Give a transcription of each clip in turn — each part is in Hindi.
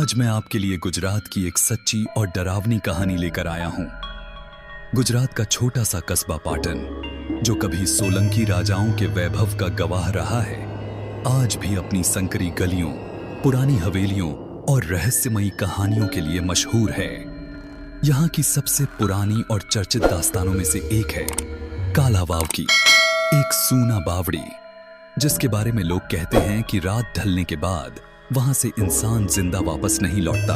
आज मैं आपके लिए गुजरात की एक सच्ची और डरावनी कहानी लेकर आया हूं। गुजरात का छोटा सा कस्बा पाटन, जो कभी सोलंकी राजाओं के वैभव का गवाह रहा है, आज भी अपनी संकरी गलियों, पुरानी हवेलियों और रहस्यमयी कहानियों के लिए मशहूर है। यहाँ की सबसे पुरानी और चर्चित दास्तानों में से एक है काला वाव की एक सूना बावड़ी, जिसके बारे में लोग कहते हैं कि रात ढलने के बाद वहां से इंसान जिंदा वापस नहीं लौटता।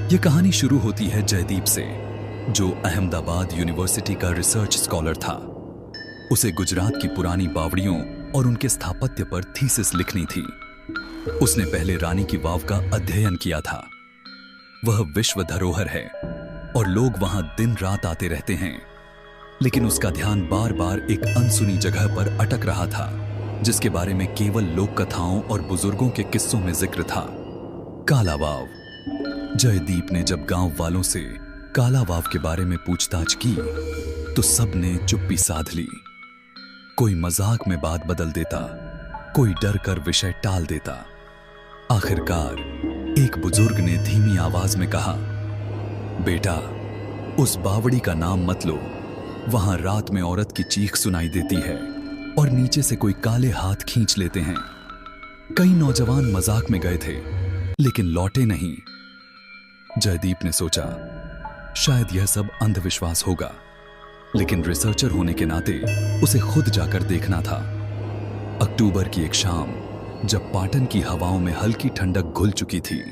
यह कहानी शुरू होती है जयदीप से, जो अहमदाबाद यूनिवर्सिटी का रिसर्च स्कॉलर था। उसे गुजरात की पुरानी बावड़ियों और उनके स्थापत्य पर थीसिस लिखनी थी। उसने पहले रानी की वाव का अध्ययन किया था। वह विश्व धरोहर है और लोग वहां दिन रात आते रहते हैं, लेकिन उसका ध्यान बार बार एक अनसुनी जगह पर अटक रहा था, जिसके बारे में केवल लोक कथाओं और बुजुर्गों के किस्सों में जिक्र था। काला वाव। जयदीप ने जब गांव वालों से काला वाव के बारे में पूछताछ की तो सबने चुप्पी साध ली। कोई मजाक में बात बदल देता, कोई डर कर विषय टाल देता। आखिरकार एक बुजुर्ग ने धीमी आवाज में कहा, बेटा, उस बावड़ी का नाम मत लो। वहां रात में औरत की चीख सुनाई देती है और नीचे से कोई काले हाथ खींच लेते हैं। कई नौजवान मजाक में गए थे, लेकिन लौटे नहीं। जयदीप ने सोचा, शायद यह सब अंधविश्वास होगा, लेकिन रिसर्चर होने के नाते उसे खुद जाकर देखना था। अक्टूबर की एक शाम, जब पाटन की हवाओं में हल्की ठंडक घुल चुकी थी,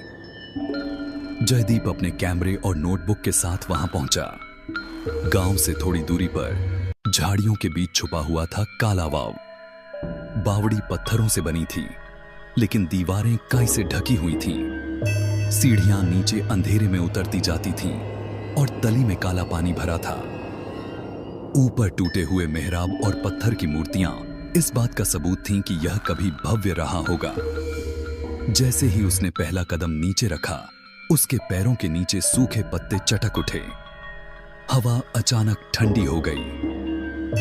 जयदीप अपने कैमरे और नोटबुक के साथ वहां पहुंचा। गांव से थोड़ी दूरी पर झाड़ियों के बीच छुपा हुआ था काला वाव। बावड़ी पत्थरों से बनी थी, लेकिन दीवारें काई से ढकी हुई थीं। सीढ़ियां नीचे अंधेरे में उतरती जाती थीं और तली में काला पानी भरा था। ऊपर टूटे हुए मेहराब और पत्थर की मूर्तियां इस बात का सबूत थीं कि यह कभी भव्य रहा होगा। जैसे ही उसने पहला कदम नीचे रखा, उसके पैरों के नीचे सूखे पत्ते चटक उठे। हवा अचानक ठंडी हो गई।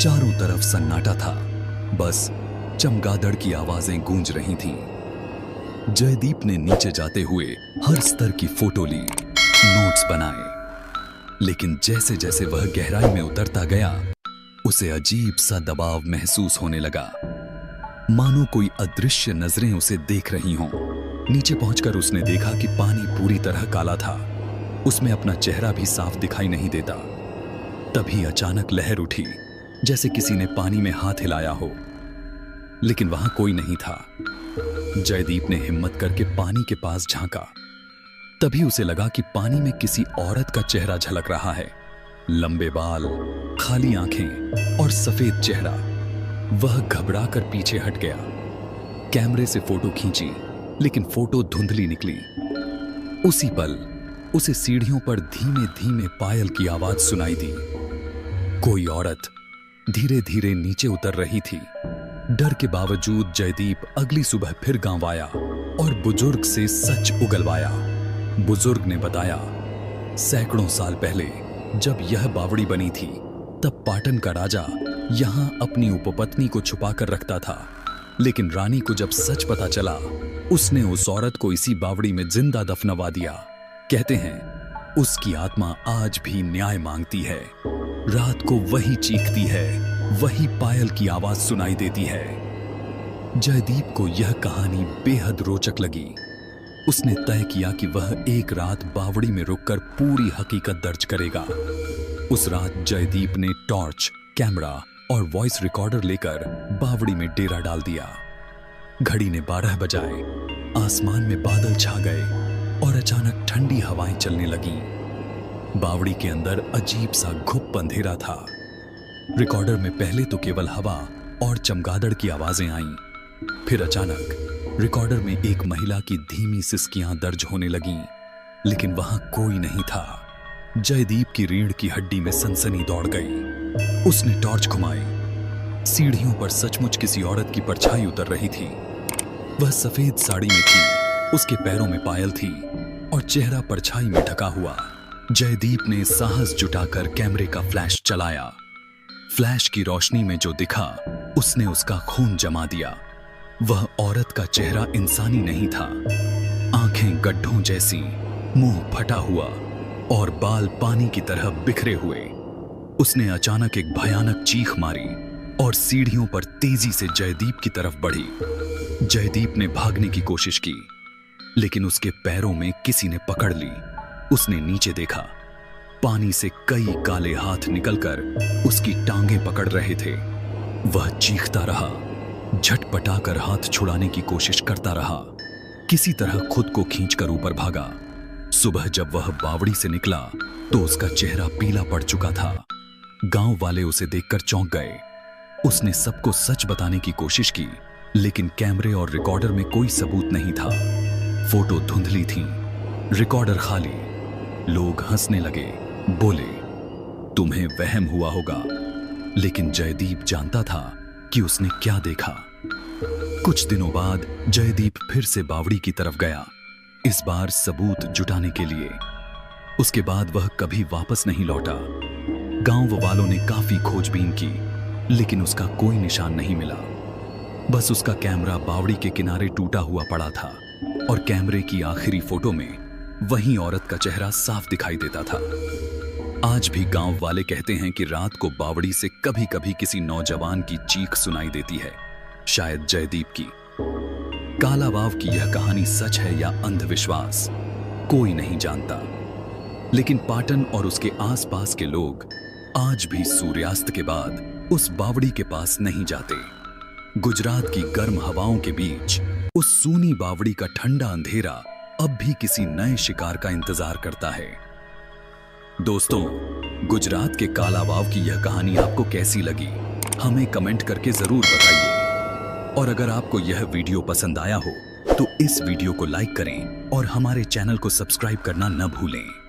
चारों तरफ सन्नाटा था, बस चमगादड़ की आवाजें गूंज रही थीं। जयदीप ने नीचे जाते हुए हर स्तर की फोटो ली, नोट्स बनाए, लेकिन जैसे जैसे वह गहराई में उतरता गया, उसे अजीब सा दबाव महसूस होने लगा, मानो कोई अदृश्य नजरें उसे देख रही हों। नीचे पहुंचकर उसने देखा कि पानी पूरी तरह काला था। उसमें अपना चेहरा भी साफ दिखाई नहीं देता। तभी अचानक लहर उठी, जैसे किसी ने पानी में हाथ हिलाया हो, लेकिन वहां कोई नहीं था। जयदीप ने हिम्मत करके पानी के पास झांका। तभी उसे लगा कि पानी में किसी औरत का चेहरा झलक रहा है। लंबे बाल, खाली आंखें और सफेद चेहरा। वह घबरा कर पीछे हट गया। कैमरे से फोटो खींची, लेकिन फोटो धुंधली निकली। उसी पल उसे सीढ़ियों पर धीमे धीमे पायल की आवाज सुनाई दी। कोई औरत धीरे धीरे नीचे उतर रही थी। डर के बावजूद जयदीप अगली सुबह फिर गांव आया और बुजुर्ग से सच उगलवाया। बुजुर्ग ने बताया, सैकड़ों साल पहले जब यह बावड़ी बनी थी, तब पाटन का राजा यहां अपनी उपपत्नी को छुपा कर रखता था। लेकिन रानी को जब सच पता चला, उसने उस औरत को इसी बावड़ी में जिंदा दफनवा दिया। कहते हैं, उसकी आत्मा आज भी न्याय मांगती है। रात को वही चीखती है, वही पायल की आवाज सुनाई देती है। जयदीप को यह कहानी बेहद रोचक लगी। उसने तय किया कि वह एक रात बावड़ी में रुककर पूरी हकीकत दर्ज करेगा। उस रात जयदीप ने टॉर्च, कैमरा और वॉइस रिकॉर्डर लेकर बावड़ी में डेरा डाल दिया। घड़ी ने 12 बजाए, आसमान में बादल छा गए और अचानक ठंडी हवाएं चलने लगीं। बावड़ी के अंदर अजीब सा घुप अंधेरा था। रिकॉर्डर में पहले तो केवल हवा और चमगादड़ की आवाजें आईं। फिर अचानक रिकॉर्डर में एक महिला की धीमी सिसकियां दर्ज होने लगीं, लेकिन वहां कोई नहीं था। जयदीप की रीढ़ की हड्डी में सनसनी दौड़ गई। उसने टॉर्च घुमाई। सीढ़ियों पर सचमुच किसी औरत की परछाई उतर रही थी। वह सफेद साड़ी में थी, उसके पैरों में पायल थी और चेहरा परछाई में ढका हुआ। जयदीप ने साहस जुटाकर कैमरे का फ्लैश चलाया। फ्लैश की रोशनी में जो दिखा, उसने उसका खून जमा दिया। वह औरत का चेहरा इंसानी नहीं था। आंखें गड्ढों जैसी, मुंह फटा हुआ और बाल पानी की तरह बिखरे हुए। उसने अचानक एक भयानक चीख मारी और सीढ़ियों पर तेजी से जयदीप की तरफ बढ़ी। जयदीप ने भागने की कोशिश की, लेकिन उसके पैरों में किसी ने पकड़ ली। उसने नीचे देखा, पानी से कई काले हाथ निकलकर उसकी टांगें पकड़ रहे थे। वह चीखता रहा, झटपटाकर हाथ छुड़ाने की कोशिश करता रहा, किसी तरह खुद को खींचकर ऊपर भागा। सुबह जब वह बावड़ी से निकला तो उसका चेहरा पीला पड़ चुका था। गांव वाले उसे देखकर चौंक गए। उसने सबको सच बताने की कोशिश की, लेकिन कैमरे और रिकॉर्डर में कोई सबूत नहीं था। फोटो धुंधली थी, रिकॉर्डर खाली। लोग हंसने लगे, बोले, तुम्हें वहम हुआ होगा। लेकिन जयदीप जानता था कि उसने क्या देखा। कुछ दिनों बाद जयदीप फिर से बावड़ी की तरफ गया, इस बार सबूत जुटाने के लिए। उसके बाद वह कभी वापस नहीं लौटा। गांव वालों ने काफी खोजबीन की, लेकिन उसका कोई निशान नहीं मिला। बस उसका कैमरा बावड़ी के किनारे टूटा हुआ पड़ा था और कैमरे की आखिरी फोटो में वही औरत का चेहरा साफ दिखाई देता था। आज भी गांव वाले कहते हैं कि रात को बावड़ी से कभी कभी किसी नौजवान की चीख सुनाई देती है, शायद जयदीप की। काला वाव की यह कहानी सच है या अंधविश्वास, कोई नहीं जानता। लेकिन पाटन और उसके आसपास के लोग आज भी सूर्यास्त के बाद उस बावड़ी के पास नहीं जाते। गुजरात की गर्म हवाओं के बीच उस सूनी बावड़ी का ठंडा अंधेरा अब भी किसी नए शिकार का इंतजार करता है। दोस्तों, गुजरात के काला वाव की यह कहानी आपको कैसी लगी, हमें कमेंट करके जरूर बताइए। और अगर आपको यह वीडियो पसंद आया हो तो इस वीडियो को लाइक करें और हमारे चैनल को सब्सक्राइब करना न भूलें।